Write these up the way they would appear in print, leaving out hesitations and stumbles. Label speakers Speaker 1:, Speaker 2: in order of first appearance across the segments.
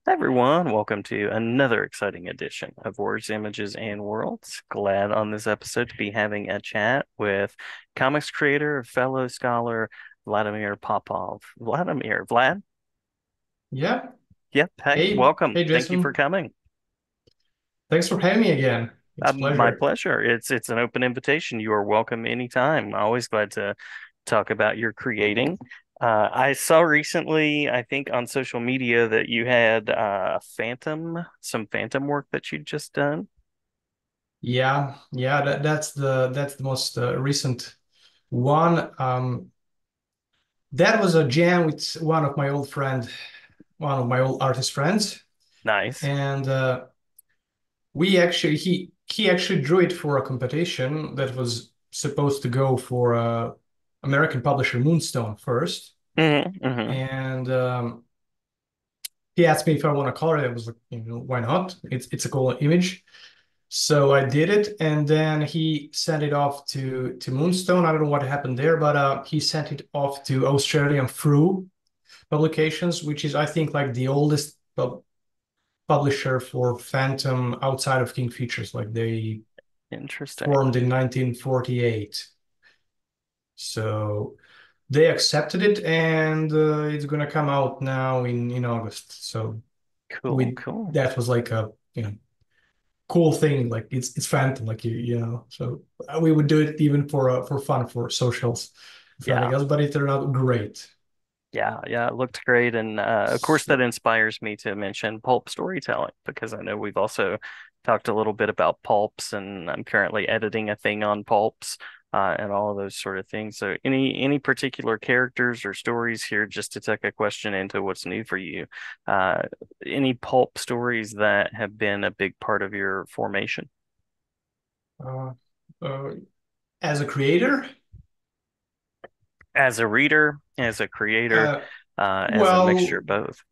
Speaker 1: Hi everyone, welcome to another exciting edition of Words, Images, and Worlds. Glad on this episode to be having a chat with comics creator, fellow scholar Vladimir Popov. Vlad?
Speaker 2: Yeah.
Speaker 1: Yep, hey,
Speaker 2: Hey,
Speaker 1: welcome.
Speaker 2: hey,
Speaker 1: Thank you for
Speaker 2: Jason.
Speaker 1: coming.
Speaker 2: Thanks for having me again. It's a
Speaker 1: My
Speaker 2: pleasure.
Speaker 1: pleasure. It's an open invitation. You are welcome anytime. Always glad to talk about your creating. I saw recently, I think on social media, that you had some Phantom work that you'd just done.
Speaker 2: Yeah. That's the most recent one. That was a jam with one of my old artist friends,
Speaker 1: Nice.
Speaker 2: and we actually he actually drew it for a competition that was supposed to go for American publisher Moonstone first,
Speaker 1: Hmm.
Speaker 2: and he asked me if I want to color it. I was like, why not? It's a cool image. So I did it, and then he sent it off to Moonstone. I don't know what happened there, but he sent it off to Australian Through Publications, which is I think like the oldest publisher for Phantom outside of King Features. Like they
Speaker 1: Interesting.
Speaker 2: formed in 1948. So they accepted it, and it's gonna come out now in August. So
Speaker 1: Cool,
Speaker 2: we
Speaker 1: cool.
Speaker 2: that was like a cool thing. Like it's Phantom, like So we would do it even for fun, for socials, if nothing
Speaker 1: Yeah,
Speaker 2: else. But it turned out great.
Speaker 1: yeah. It looked great, and of course that inspires me to mention pulp storytelling because I know we've also talked a little bit about pulps, and I'm currently editing a thing on pulps, and all of those sort of things. So, any particular characters or stories here, just to take a question into what's new for you? Uh, any pulp stories that have been a big part of your formation?
Speaker 2: Uh, uh, as a creator,
Speaker 1: As a reader, as a creator,
Speaker 2: uh,
Speaker 1: as a mixture
Speaker 2: well,
Speaker 1: of both.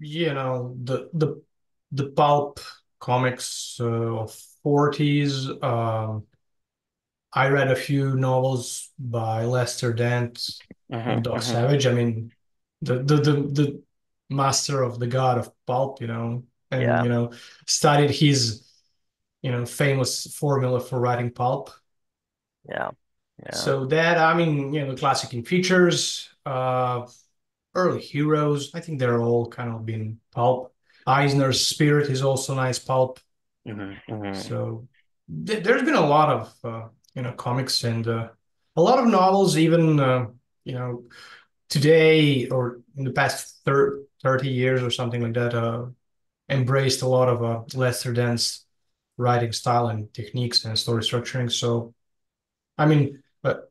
Speaker 2: the pulp comics of 40s. I read a few novels by Lester Dent
Speaker 1: Hmm.
Speaker 2: and Doc
Speaker 1: Hmm.
Speaker 2: Savage. I mean, the master of the god of pulp, and
Speaker 1: Yeah,
Speaker 2: studied his famous formula for writing pulp.
Speaker 1: yeah, yeah.
Speaker 2: So that, I mean, the classic in features, early heroes, I think they're all kind of been pulp. Eisner's Spirit is also nice pulp.
Speaker 1: Hmm. Hmm.
Speaker 2: So there's been a lot of comics and a lot of novels, even you know today or in the past 30 years or something like that, embraced a lot of Lester Dent's writing style and techniques and story structuring. So I mean,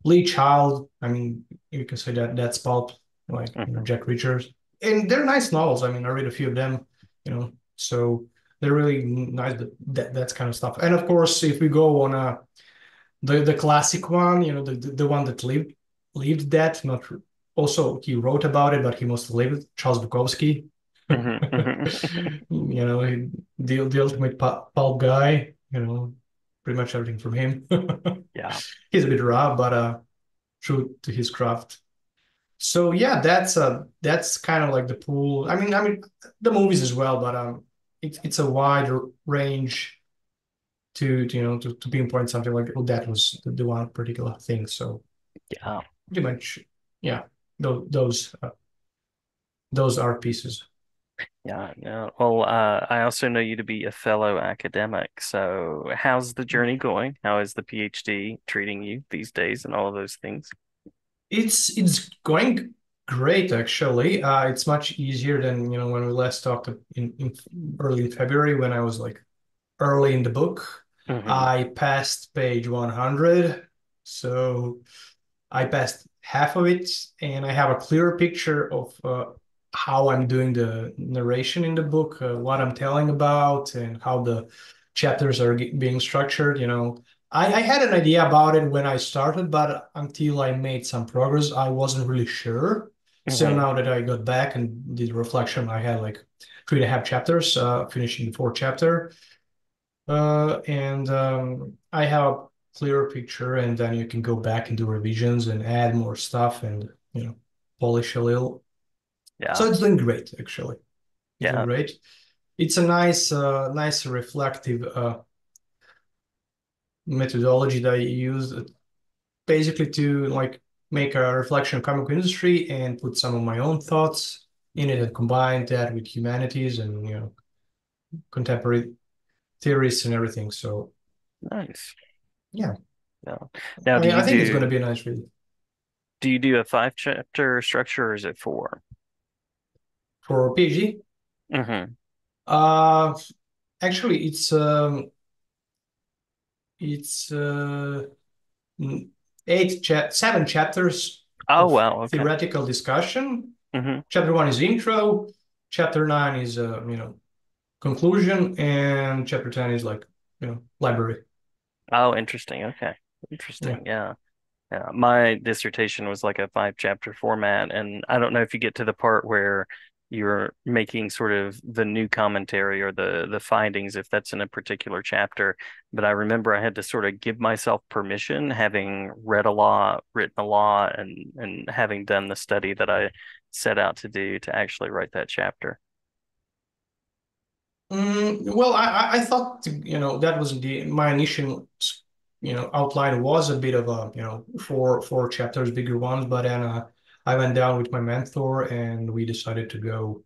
Speaker 2: Lee Child, I mean, you can say that that's pulp, like
Speaker 1: Hmm.
Speaker 2: Jack Reachers, and they're nice novels. I mean, I read a few of them, so they're really nice. But that's kind of stuff. And of course, if we go on the classic one, the one that lived that, not also he wrote about it, but he must have lived it, Charles Bukowski.
Speaker 1: Hmm. Hmm.
Speaker 2: The ultimate pulp guy. Pretty much everything from him.
Speaker 1: Yeah,
Speaker 2: He's a bit raw, but true to his craft. So yeah, that's kind of like the pool. I mean the movies as well, but it's a wide range to pinpoint something like, oh, that was the one particular thing. So
Speaker 1: yeah,
Speaker 2: pretty much, yeah, those those art pieces.
Speaker 1: yeah, yeah. Well, I also know you to be a fellow academic. So, how's the journey going? How is the PhD treating you these days and all of those things?
Speaker 2: It's going great actually. It's much easier than when we last talked in early in February when I was like early in the book.
Speaker 1: Hmm.
Speaker 2: I passed page 100, so I passed half of it, and I have a clearer picture of how I'm doing the narration in the book, what I'm telling about, and how the chapters are being structured. I had an idea about it when I started, but until I made some progress, I wasn't really sure. So
Speaker 1: Hmm.
Speaker 2: now that I got back and did reflection, I had like 3.5 chapters, finishing the fourth chapter. And I have a clearer picture, and then you can go back and do revisions and add more stuff and polish a little.
Speaker 1: Yeah,
Speaker 2: So it's doing great, actually. It's doing
Speaker 1: yeah.
Speaker 2: great. it's a nice reflective methodology that I use basically to like make a reflection of comic industry and put some of my own thoughts in it and combine that with humanities and contemporary theories and everything. So
Speaker 1: Nice.
Speaker 2: yeah,
Speaker 1: Yeah. Now,
Speaker 2: I think it's going to be a nice read
Speaker 1: do you do a five chapter structure or is it four?
Speaker 2: for PhD.
Speaker 1: Mm-hmm.
Speaker 2: Uh, Actually, it's seven chapters
Speaker 1: Oh,
Speaker 2: of
Speaker 1: wow. Okay.
Speaker 2: theoretical discussion.
Speaker 1: Mm-hmm.
Speaker 2: Chapter one is intro. Chapter nine is conclusion, and chapter 10 is like library.
Speaker 1: Oh, interesting. Okay.
Speaker 2: Yeah.
Speaker 1: Interesting. Yeah. Yeah, my dissertation was like a five chapter format, and I don't know if you get to the part where you're making sort of the new commentary or the findings if that's in a particular chapter. But I remember I had to sort of give myself permission, having read a lot, written a lot, and having done the study that I set out to do to actually write that chapter.
Speaker 2: Well, I thought that was my initial outline was a bit of a four chapters bigger ones, but then I went down with my mentor and we decided to go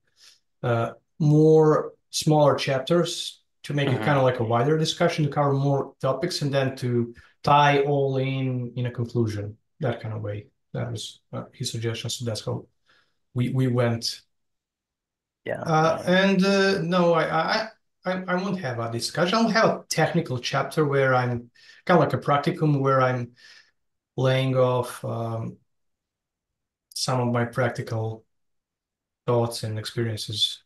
Speaker 2: more smaller chapters to make it kind
Speaker 1: Hmm.
Speaker 2: of like a wider discussion to cover more topics and then to tie all in a conclusion that kind of way. That was his suggestion, so that's how we went.
Speaker 1: Yeah,
Speaker 2: And no, I won't have a discussion. I'll have a technical chapter where I'm kind of like a practicum where I'm laying off some of my practical thoughts and experiences.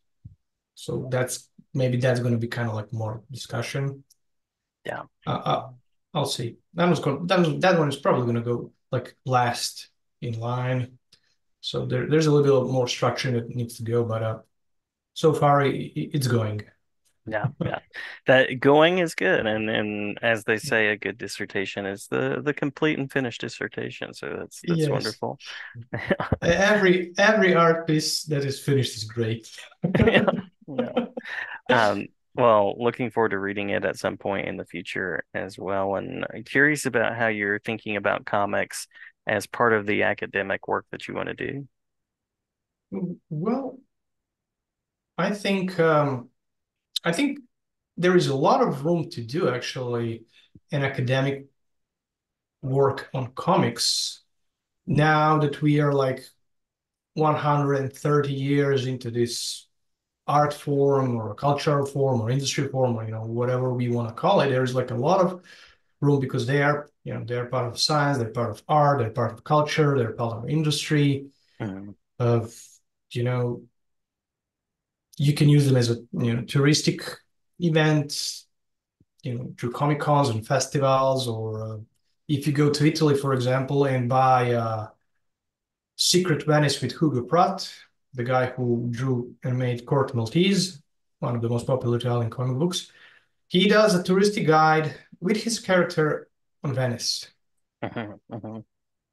Speaker 2: So that's going to be kind of like more discussion.
Speaker 1: yeah.
Speaker 2: Uh, uh, I'll see. That one is probably going to go like last in line. So there's a little bit more structure that needs to go, but so far it's going.
Speaker 1: Yeah, yeah. That going is good, and as they say, a good dissertation is the complete and finished dissertation. So that's
Speaker 2: Yes.
Speaker 1: wonderful.
Speaker 2: Every art piece that is finished is great.
Speaker 1: Yeah, yeah. Well, looking forward to reading it at some point in the future as well, and I'm curious about how you're thinking about comics as part of the academic work that you want to do.
Speaker 2: Well, I think I think there is a lot of room to do actually in academic work on comics now that we are like 130 years into this art form or cultural form or industry form or whatever we want to call it. There's like a lot of room because they're part of science, they're part of art, they're part of culture, they're part of industry
Speaker 1: Mhm,
Speaker 2: of you know you can use them as a touristic event, through comic cons and festivals, or if you go to Italy, for example, and buy Secret Venice with Hugo Pratt, the guy who drew and made Court Maltese, one of the most popular Italian comic books. He does a touristic guide with his character on Venice,
Speaker 1: mhm, mhm.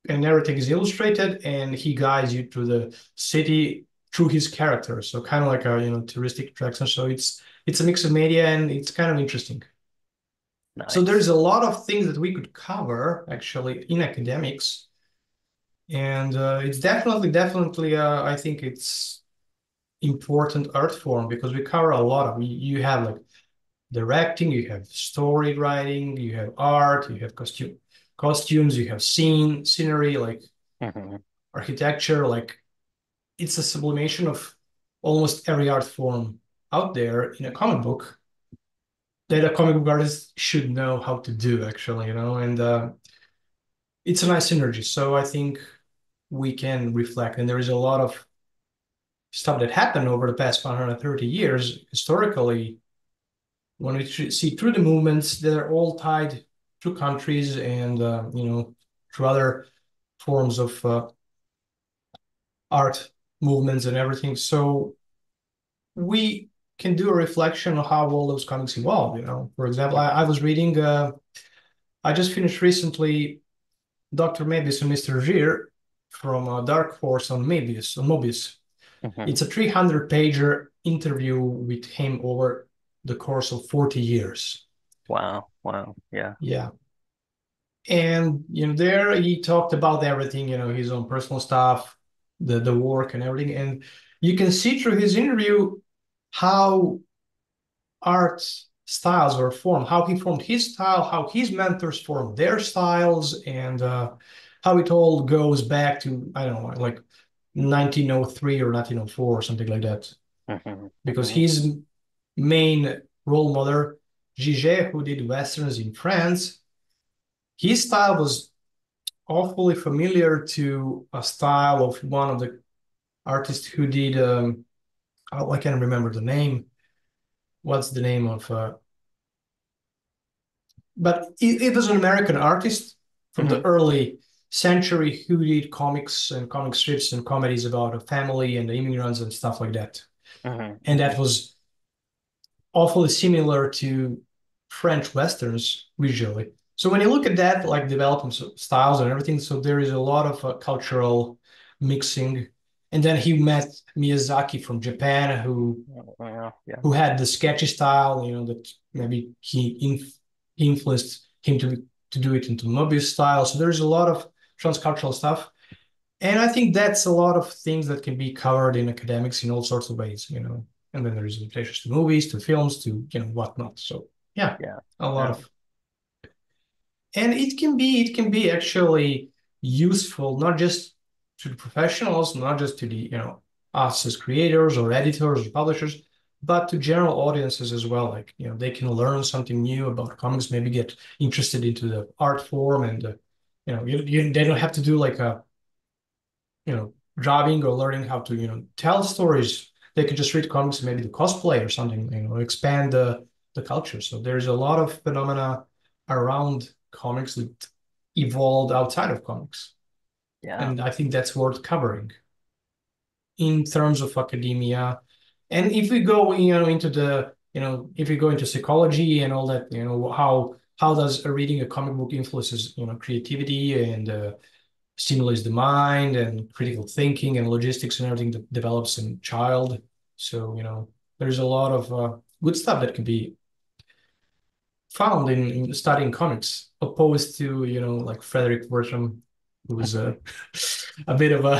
Speaker 2: and everything is illustrated, and he guides you through the city through his character. So kind of like a touristic attraction. So it's a mix of media, and it's kind of interesting. So there's
Speaker 1: Nice.
Speaker 2: a lot of things that we could cover actually in academics, and it's definitely I think it's important art form because we cover a lot of you have like directing, you have story writing, you have art, you have costumes, you have scenery, like
Speaker 1: Mhm.
Speaker 2: architecture, like it's a sublimation of almost every art form out there in a comic book that a comic book artist should know how to do actually, and it's a nice synergy. So I think we can reflect, and there is a lot of stuff that happened over the past 130 years historically when we see through the movements, they're all tied to countries and through other forms of art movements and everything. So we can do a reflection on how all those comics evolve. For example, I
Speaker 1: Mhm.
Speaker 2: was reading. I just finished recently Dr. Mebius and Mr. Gere from Dark Horse on Mobius.
Speaker 1: Hmm.
Speaker 2: It's a 300-pager interview with him over the course of 40 years.
Speaker 1: Wow. Wow. Yeah.
Speaker 2: Yeah. And there he talked about everything, his own personal stuff, the work and everything. And you can see through his interview how art styles were formed, how he formed his style, how his mentors formed their styles, and how it all goes back to, I don't know, like 1903 or 1904 or something like that.
Speaker 1: Hmm.
Speaker 2: Because
Speaker 1: Hmm.
Speaker 2: his main role model, Giget, who did westerns in France, his style was awfully familiar to a style of one of the artists who did, oh, I can't remember the name. What's the name of but it was an American artist from
Speaker 1: Hmm.
Speaker 2: the early century who did comics and comic strips and comedies about a family and the immigrants and stuff like that.
Speaker 1: Hmm.
Speaker 2: And
Speaker 1: Hmm.
Speaker 2: that was awfully similar to French westerns visually. So when you look at that, like development styles and everything, so there is a lot of cultural mixing. And then he met Miyazaki from Japan,
Speaker 1: Well, yeah.
Speaker 2: who had the sketchy style, that maybe influenced him to do it into Mobius style. So there's a lot of transcultural stuff. And I think that's a lot of things that can be covered in academics in all sorts of ways. And then there's adaptations to movies, to films, to whatnot. So yeah,
Speaker 1: Yeah.
Speaker 2: a lot
Speaker 1: Yeah.
Speaker 2: of, and it can be actually useful not just to the professionals, not just to the us as creators or editors or publishers, but to general audiences as well. Like they can learn something new about comics, maybe get interested into the art form, and they don't have to do like a driving or learning how to tell stories. They could just read comics and maybe do cosplay or something, expand the culture. So there's a lot of phenomena around comics that evolved outside of comics,
Speaker 1: Yeah.
Speaker 2: and I think that's worth covering in terms of academia. And if we go into the if we go into psychology and all that, how does reading a comic book influences creativity and stimulates the mind and critical thinking and logistics and everything that develops in child. So, there's a lot of good stuff that can be found in studying comics, opposed to, like Frederick Wertham, who's
Speaker 1: Hmm.
Speaker 2: a bit of a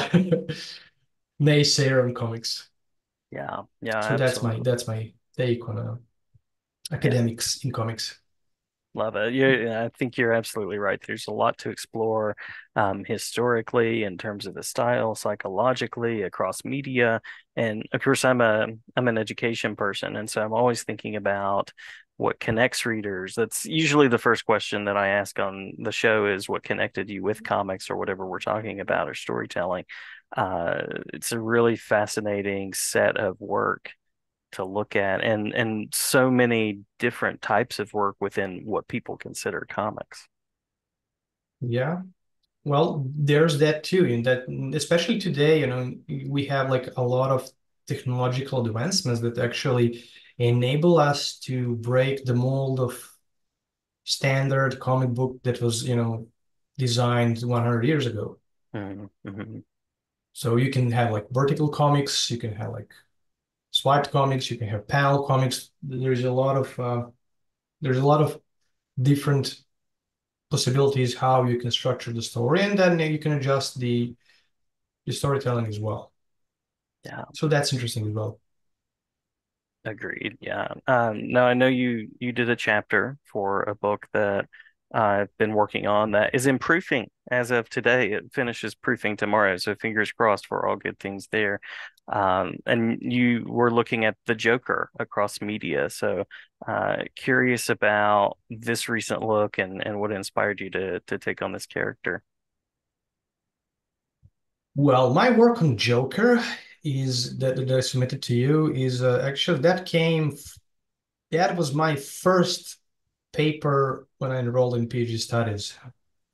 Speaker 2: naysayer on comics.
Speaker 1: Yeah. Yeah.
Speaker 2: So that's my
Speaker 1: Absolutely.
Speaker 2: that's my take on
Speaker 1: Yeah.
Speaker 2: academics in comics.
Speaker 1: Love it. Yeah, I think you're absolutely right. There's a lot to explore historically in terms of the style, psychologically, across media. And of course, I'm an education person, and so I'm always thinking about what connects readers. That's usually the first question that I ask on the show is what connected you with comics or whatever we're talking about or storytelling. It's a really fascinating set of work to look at and so many different types of work within what people consider comics.
Speaker 2: Yeah. Well, there's that too, in that especially today, we have like a lot of technological advancements that actually enable us to break the mold of standard comic book that was, designed 100 years ago.
Speaker 1: Mm-hmm.
Speaker 2: So you can have like vertical comics, you can have like swiped comics, you can have panel comics. There's a lot of different possibilities how you can structure the story, and then you can adjust the storytelling as well.
Speaker 1: Yeah,
Speaker 2: So that's interesting as well.
Speaker 1: agreed. Yeah. Now I know you did a chapter for a book that I've been working on that is in proofing as of today. It finishes proofing tomorrow, so fingers crossed for all good things there. And you were looking at the Joker across media, so curious about this recent look and what inspired you to take on this character.
Speaker 2: Well, my work on Joker is that I submitted to you is actually that was my first paper when I enrolled in PhD studies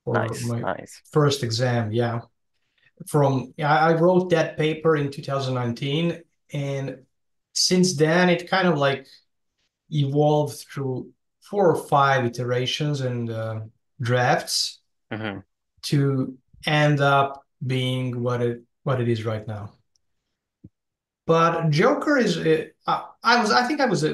Speaker 2: for
Speaker 1: Nice,
Speaker 2: my
Speaker 1: nice.
Speaker 2: first exam. Yeah. I wrote that paper in 2019, and since then it kind of like evolved through 4 or 5 iterations and drafts
Speaker 1: Hmm.
Speaker 2: to end up being what it is right now. But Joker is I think I was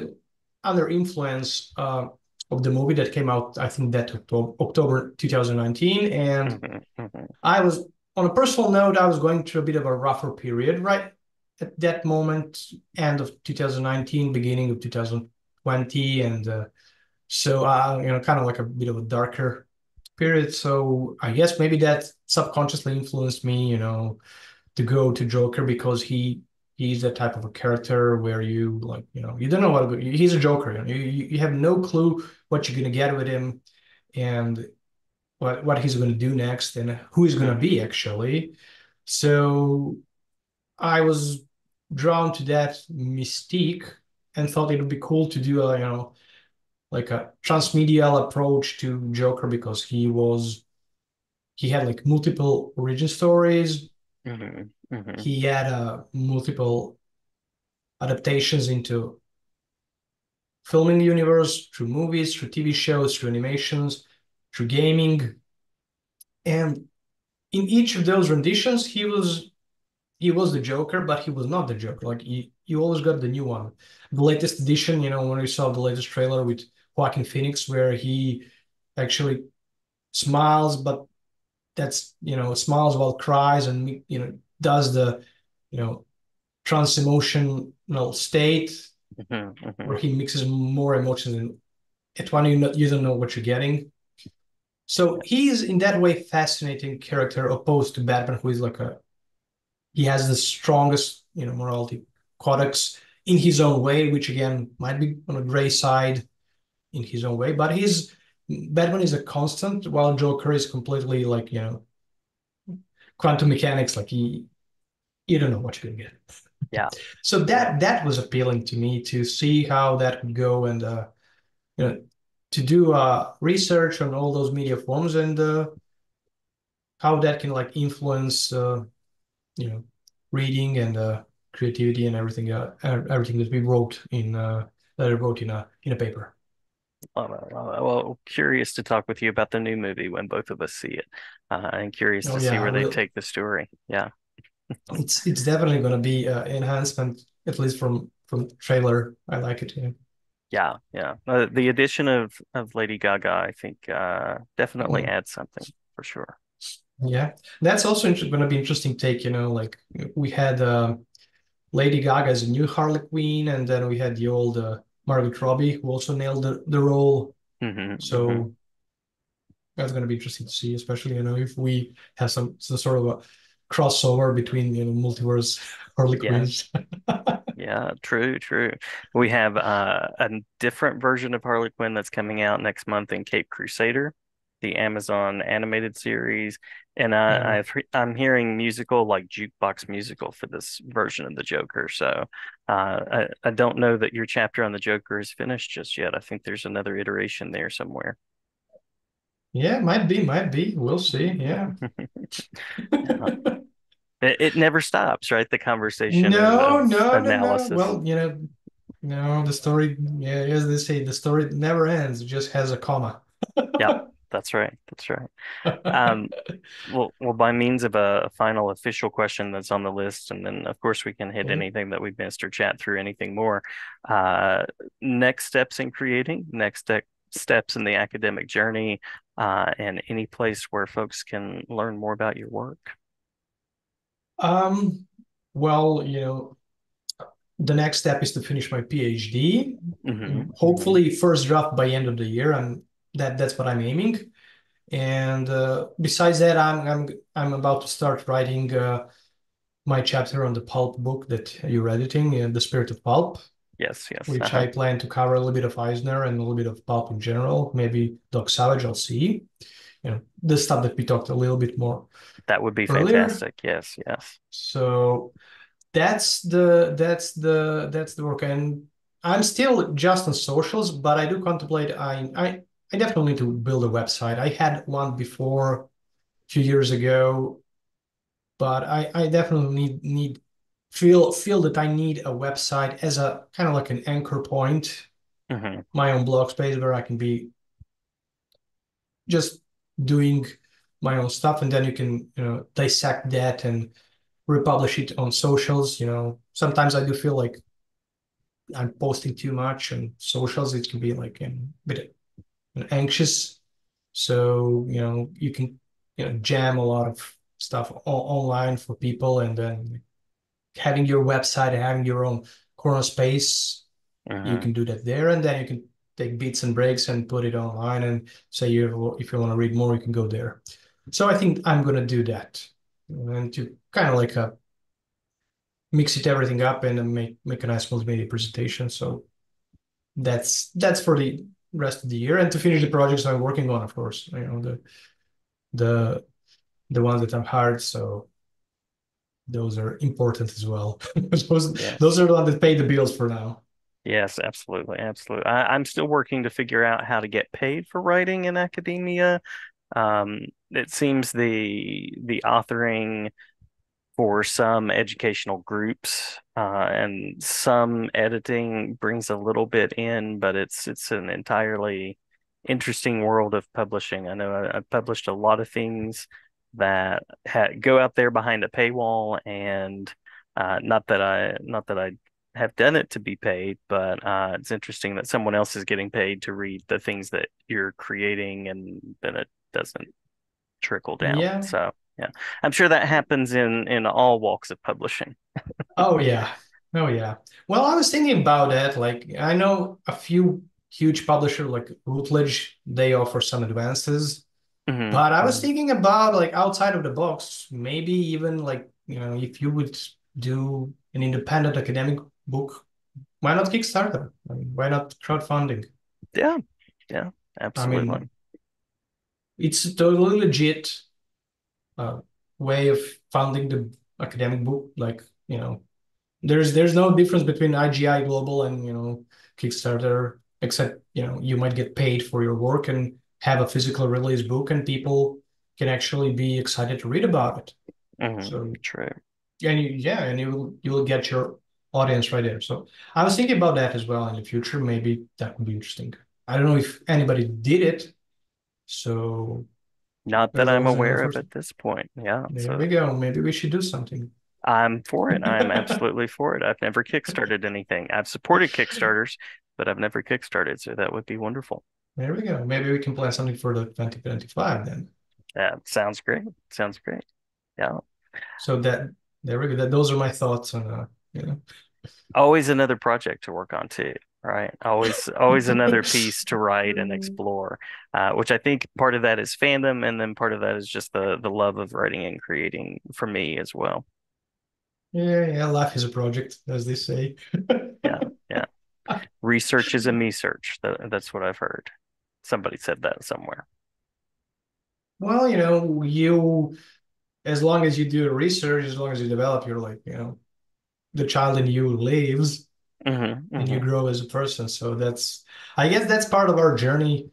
Speaker 2: under influence of the movie that came out, I think that October 2019, and
Speaker 1: Hmm. Hmm.
Speaker 2: I was on a personal note, I was going through a bit of a rougher period right at that moment, end of 2019, beginning of 2020, and so kind of like a bit of a darker period. So I guess maybe that subconsciously influenced me, to go to Joker because he's that type of a character where you like, you don't know he's a Joker. You have no clue what you're gonna get with him and what he's gonna do next and who he's gonna be
Speaker 1: Hmm.
Speaker 2: actually. So I was drawn to that mystique and thought it would be cool to do like a transmedial approach to Joker because he had like multiple origin stories.
Speaker 1: Hmm. Hmm.
Speaker 2: He had multiple adaptations into filming universe through movies, through TV shows, through animations, through gaming. And in each of those renditions, he was the Joker, but he was not the Joker. Like you always got the new one. The latest edition, when we saw the latest trailer with Joaquin Phoenix, where he actually smiles, but that's smiles while cries and does the you know trans emotional state
Speaker 1: Hmm.
Speaker 2: where
Speaker 1: Hmm.
Speaker 2: he mixes more emotions and at one you don't know what you're getting. So he's in that way fascinating character opposed to Batman, who is like he has the strongest morality codex in his own way, which again might be on a gray side in his own way, but he's Batman is a constant while Joker is completely like quantum mechanics, like he you don't know what you're gonna get.
Speaker 1: Yeah.
Speaker 2: So
Speaker 1: Yeah.
Speaker 2: that was appealing to me to see how that could go and you know to do research on all those media forms and how that can like influence you know reading and creativity and everything that I wrote in a paper.
Speaker 1: Well, curious to talk with you about the new movie when both of us see it, and curious
Speaker 2: Oh
Speaker 1: to see
Speaker 2: yeah, I
Speaker 1: where they
Speaker 2: will.
Speaker 1: take the story. Yeah.
Speaker 2: It's definitely going to be enhancement, at least from trailer. I like it. Yeah.
Speaker 1: Yeah, yeah. The addition of Lady Gaga, I think, definitely
Speaker 2: Mm.
Speaker 1: adds something for sure.
Speaker 2: Yeah, that's also going to be interesting take. Like we had Lady Gaga as a new Harley Quinn, and then we had the old Margot Robbie who also nailed the role.
Speaker 1: Hmm. Hmm.
Speaker 2: So that's going to be interesting to see, especially if we have some sort of a crossover between multiverse Harley
Speaker 1: Yeah,
Speaker 2: Quinns.
Speaker 1: yeah. True, true. We have a different version of Harley Quinn that's coming out next month in Cape Crusader, the Amazon animated series, and
Speaker 2: Yeah.
Speaker 1: I'm hearing musical like jukebox musical for this version of the Joker. So I don't know that your chapter on the Joker is finished just yet. I think there's another iteration there somewhere.
Speaker 2: Yeah, might be. We'll see. Yeah.
Speaker 1: Yeah. It never stops, right? The conversation
Speaker 2: No,
Speaker 1: of
Speaker 2: no, no, no.
Speaker 1: analysis.
Speaker 2: Well, no, the story, yeah, as they say, the story never ends. It just has a comma.
Speaker 1: Yep, that's right. That's right. Um, well, by means of a final official question that's on the list, and then of course we can hit
Speaker 2: Okay.
Speaker 1: anything that we've missed or chat through anything more. Uh, next steps in creating, steps in the academic journey, and any place where folks can learn more about your work.
Speaker 2: Um, well, the next step is to finish my PhD.
Speaker 1: Hmm. Hmm.
Speaker 2: Hopefully, first draft by end of the year, and that's what I'm aiming. And besides that, I'm about to start writing my chapter on the pulp book that you're editing, The Spirit of Pulp,
Speaker 1: Yes, yes.
Speaker 2: which I plan to cover a little bit of Eisner and a little bit of pulp in general. Maybe Doc Savage, I'll see. The stuff that we talked a little bit more
Speaker 1: That would be
Speaker 2: earlier.
Speaker 1: fantastic. Yes, yes.
Speaker 2: So that's the work, and I'm still just on socials, but I do contemplate. I definitely need to build a website. I had one before a few years ago, but I definitely feel that I need a website as a kind of like an anchor point,
Speaker 1: Hmm.
Speaker 2: my own blog space where I can be just doing my own stuff, and then you can dissect that and republish it on socials. Sometimes I do feel like I'm posting too much on socials. It can be like a bit anxious. So, you can, jam a lot of stuff online for people, and then having your website and having your own corner space, you
Speaker 1: Hmm.
Speaker 2: can do that there, and then you can take bits and breaks and put it online and say you if you want to read more, you can go there. So I think I'm gonna do that, and to kind of like mix it everything up and make a nice multimedia presentation. So that's for the rest of the year, and to finish the projects I'm working on, of course, the the ones that I've hired. So those are important as well. Those
Speaker 1: Yes.
Speaker 2: are the ones that pay the bills for now.
Speaker 1: Yes, absolutely, absolutely. I'm still working to figure out how to get paid for writing in academia. It seems the authoring for some educational groups and some editing brings a little bit in, but it's an entirely interesting world of publishing. I know I've published a lot of things that go out there behind a paywall, and not that I have done it to be paid, but it's interesting that someone else is getting paid to read the things that you're creating, and then it doesn't trickle down.
Speaker 2: Yeah.
Speaker 1: So yeah, I'm sure that happens in all walks of publishing.
Speaker 2: Oh yeah. Oh yeah. Well, I was thinking about that. Like, I know a few huge publishers like Routledge, they offer some advances.
Speaker 1: Hmm.
Speaker 2: But I was
Speaker 1: Hmm.
Speaker 2: thinking about like outside of the box, maybe even like, if you would do an independent academic book, why not Kickstarter? I mean, why not crowdfunding?
Speaker 1: Yeah, yeah,
Speaker 2: I
Speaker 1: absolutely.
Speaker 2: mean, it's a totally legit uh, way of funding the academic book. Like, there's no difference between IGI Global and, Kickstarter, except, you might get paid for your work and have a physical release book, and people can actually be excited to read about it.
Speaker 1: Hmm.
Speaker 2: So,
Speaker 1: True.
Speaker 2: and you will get your audience right there. So I was thinking about that as well in the future. Maybe that would be interesting. I don't know if anybody did it. So
Speaker 1: Not that
Speaker 2: as long
Speaker 1: I'm
Speaker 2: as I know
Speaker 1: aware of
Speaker 2: first,
Speaker 1: at this point. Yeah,
Speaker 2: there we
Speaker 1: so
Speaker 2: go. Maybe we should do something.
Speaker 1: I'm for it. I'm absolutely for it. I've never kickstarted anything. I've supported Kickstarters, but I've never kickstarted, so that would be wonderful.
Speaker 2: There we go. Maybe we can plan something for the 2025 then.
Speaker 1: That sounds great. Sounds great. Yeah.
Speaker 2: So that there we go. Those are my thoughts on
Speaker 1: Always another project to work on too, right? Always another piece to write and explore, which I think part of that is fandom, and then part of that is just the love of writing and creating for me as well.
Speaker 2: Yeah, yeah, life is a project, as they say.
Speaker 1: Yeah, yeah. Research is a me search. That's what I've heard. Somebody said that somewhere.
Speaker 2: Well, you as long as you do research, as long as you develop your like, the child in you lives
Speaker 1: Hmm.
Speaker 2: and you
Speaker 1: Hmm.
Speaker 2: grow as a person. So I guess that's part of our journey,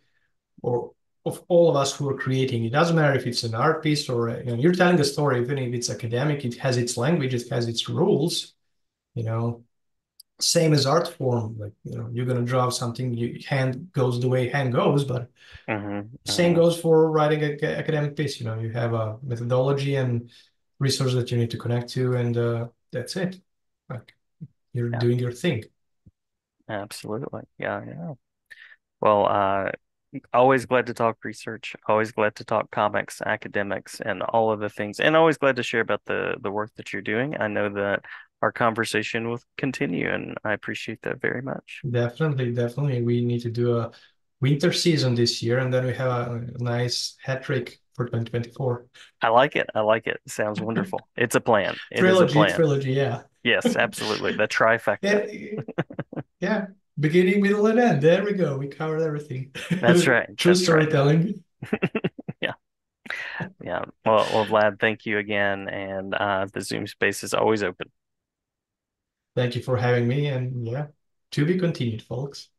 Speaker 2: or of all of us who are creating. It doesn't matter if it's an art piece or you're telling a story, even if it's academic, it has its language, it has its rules, you know. Same as art form, like you're gonna draw something, hand goes the way hand goes, but
Speaker 1: Hmm.
Speaker 2: same
Speaker 1: Hmm.
Speaker 2: goes for writing a academic piece. You have a methodology and resources that you need to connect to, and that's it. Like, you're
Speaker 1: Yeah,
Speaker 2: doing your thing.
Speaker 1: absolutely. Yeah, yeah. Well, always glad to talk research, always glad to talk comics, academics, and all of the things, and always glad to share about the work that you're doing. I know that our conversation will continue, and I appreciate that very much.
Speaker 2: Definitely, definitely. We need to do a winter season this year, and then we have a nice hat trick for 2024.
Speaker 1: I like it. I like it. Sounds wonderful. It's a plan. It is a
Speaker 2: Trilogy,
Speaker 1: plan.
Speaker 2: trilogy, yeah.
Speaker 1: Yes, absolutely. The trifecta.
Speaker 2: Yeah, yeah. Beginning, middle, and end. There we go. We covered everything.
Speaker 1: That's right.
Speaker 2: True
Speaker 1: That's right.
Speaker 2: storytelling.
Speaker 1: Yeah. Yeah. Well, Vlad, thank you again. And the Zoom space is always open.
Speaker 2: Thank you for having me, and yeah, to be continued, folks.